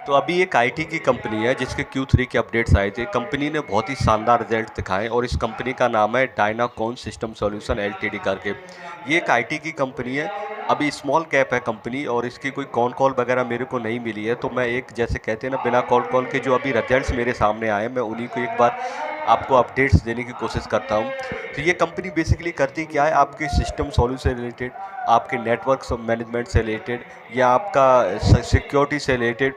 तो अभी एक आईटी की कंपनी है जिसके Q3 के अपडेट्स आए थे। कंपनी ने बहुत ही शानदार रिजल्ट दिखाए और इस कंपनी का नाम है डायनाकॉन सिस्टम सॉल्यूशन एलटीडी करके। ये एक आईटी की कंपनी है। अभी स्मॉल कैप है कंपनी और इसकी कोई कॉल वगैरह मेरे को नहीं मिली है, तो मैं एक जैसे कहते हैं ना, बिना कॉल के जो अभी रिजल्ट्स मेरे सामने आए मैं उन्हीं को एक बार आपको अपडेट्स देने की कोशिश करता हूँ। तो ये कंपनी बेसिकली करती क्या है, आपके सिस्टम सॉल्यूशन से रिलेटेड, आपके नेटवर्क मैनेजमेंट से रिलेटेड, या आपका सिक्योरिटी से रिलेटेड,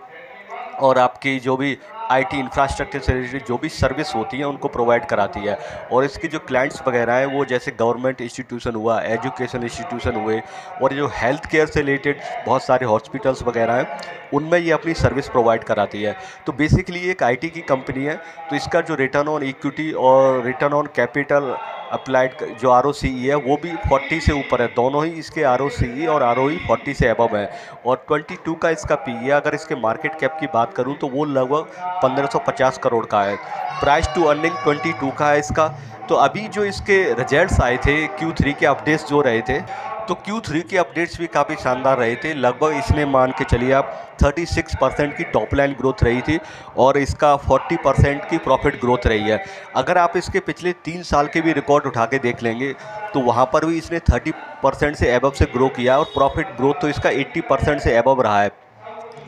और आपकी जो भी आईटी इंफ्रास्ट्रक्चर से रिलेटेड जो भी सर्विस होती है उनको प्रोवाइड कराती है। और इसके जो क्लाइंट्स वगैरह हैं वो जैसे गवर्नमेंट इंस्टीट्यूशन हुआ, एजुकेशन इंस्टीट्यूशन हुए, और जो हेल्थ केयर से रिलेटेड बहुत सारे हॉस्पिटल्स वगैरह हैं उनमें ये अपनी सर्विस प्रोवाइड कराती है। तो बेसिकली ये एक आईटी की कंपनी है। तो इसका जो रिटर्न ऑन इक्विटी और रिटर्न ऑन कैपिटल अप्लाइड जो आरओसीई है वो भी 40 से ऊपर है। दोनों ही इसके आरओसीई और आरओई 40 से अबव है। और 22 का इसका पी है। अगर इसके मार्केट कैप की बात करूं तो वो लगभग 1550 करोड़ का है। प्राइस टू अर्निंग 22 का है इसका। तो अभी जो इसके रिजल्ट्स आए थे, Q3 के अपडेट्स जो रहे थे, तो Q3 के अपडेट्स भी काफ़ी शानदार रहे थे। लगभग इसने मान के चलिए आप 36% की टॉप लाइन ग्रोथ रही थी और इसका 40% की प्रॉफिट ग्रोथ रही है। अगर आप इसके पिछले 3 साल के भी रिकॉर्ड उठा के देख लेंगे तो वहाँ पर भी इसने 30% से एबव से ग्रो किया और प्रॉफिट ग्रोथ तो इसका 80% से एबव रहा है।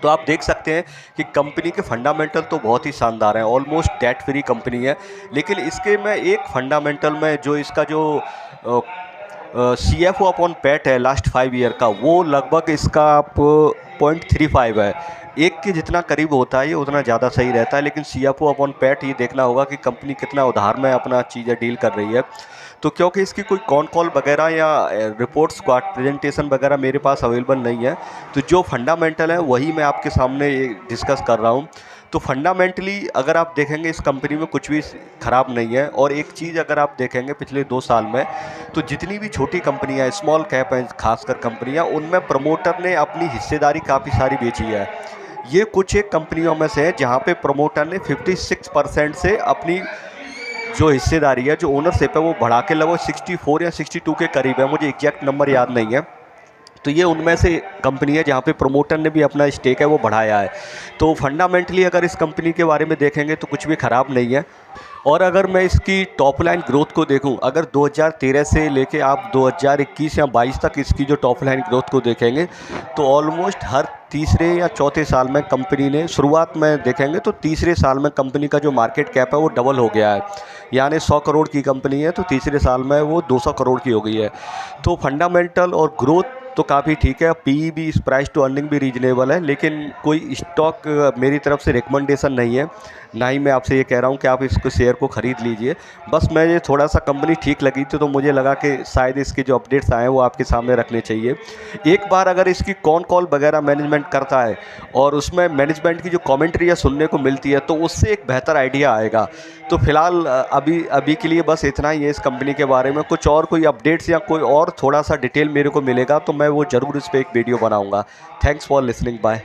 तो आप देख सकते हैं कि कंपनी के फंडामेंटल तो बहुत ही शानदार हैं। ऑलमोस्ट डेट फ्री कंपनी है। लेकिन इसके में एक फंडामेंटल में जो इसका जो CFO अपॉन पैट है लास्ट 5 ईयर का, वो लगभग इसका आप 0.35 है। एक के जितना करीब होता है ये उतना ज़्यादा सही रहता है। लेकिन CFO अपॉन पैट ये देखना होगा कि कंपनी कितना उधार में अपना चीज़ें डील कर रही है। तो क्योंकि इसकी कोई कॉल वगैरह या रिपोर्ट्स का प्रेजेंटेशन वगैरह मेरे पास अवेलेबल नहीं है, तो जो फंडामेंटल है वही मैं आपके सामने डिस्कस कर रहा हूँ। तो फंडामेंटली अगर आप देखेंगे इस कंपनी में कुछ भी ख़राब नहीं है। और एक चीज़ अगर आप देखेंगे पिछले 2 साल में, तो जितनी भी छोटी कंपनियां स्मॉल कैप हैं, खासकर कंपनियां, उनमें प्रमोटर ने अपनी हिस्सेदारी काफ़ी सारी बेची है। ये कुछ एक कंपनियों में से है जहां पे प्रमोटर ने 56% से अपनी जो हिस्सेदारी है, जो ओनरशिप है, वो बढ़ा के लगभग 64 या 62 के करीब है। मुझे एग्जैक्ट नंबर याद नहीं है। तो ये उनमें से कंपनी है जहाँ पे प्रमोटर ने भी अपना स्टेक है वो बढ़ाया है। तो फंडामेंटली अगर इस कंपनी के बारे में देखेंगे तो कुछ भी ख़राब नहीं है। और अगर मैं इसकी टॉप लाइन ग्रोथ को देखूं, अगर 2013 से लेके आप 2021 या 22 तक इसकी जो टॉप लाइन ग्रोथ को देखेंगे, तो ऑलमोस्ट हर तीसरे या चौथे साल में कंपनी ने, शुरुआत में देखेंगे तो तीसरे साल में कंपनी का जो मार्केट कैप है वो डबल हो गया है। यानी 100 करोड़ की कंपनी है तो तीसरे साल में वो 200 करोड़ की हो गई है। तो फंडामेंटल और ग्रोथ तो काफ़ी ठीक है। पीई भी, इस प्राइस टू अर्निंग भी रीजनेबल है। लेकिन कोई स्टॉक मेरी तरफ से रिकमेंडेशन नहीं है, ना ही मैं आपसे ये कह रहा हूँ कि आप इसको शेयर को ख़रीद लीजिए। बस मैं ये थोड़ा सा कंपनी ठीक लगी थी तो मुझे लगा कि शायद इसके जो अपडेट्स आए हैं वो आपके सामने रखने चाहिए। एक बार अगर इसकी कॉल वगैरह मैनेजमेंट करता है और उसमें मैनेजमेंट की जो कमेंट्री सुनने को मिलती है तो उससे एक बेहतर आइडिया आएगा। तो फिलहाल अभी अभी के लिए बस इतना ही है इस कंपनी के बारे में। कुछ और कोई अपडेट्स या कोई और थोड़ा सा डिटेल मेरे को मिलेगा तो मैं वो ज़रूर इस पर एक वीडियो बनाऊँगा। Thanks for listening, bye.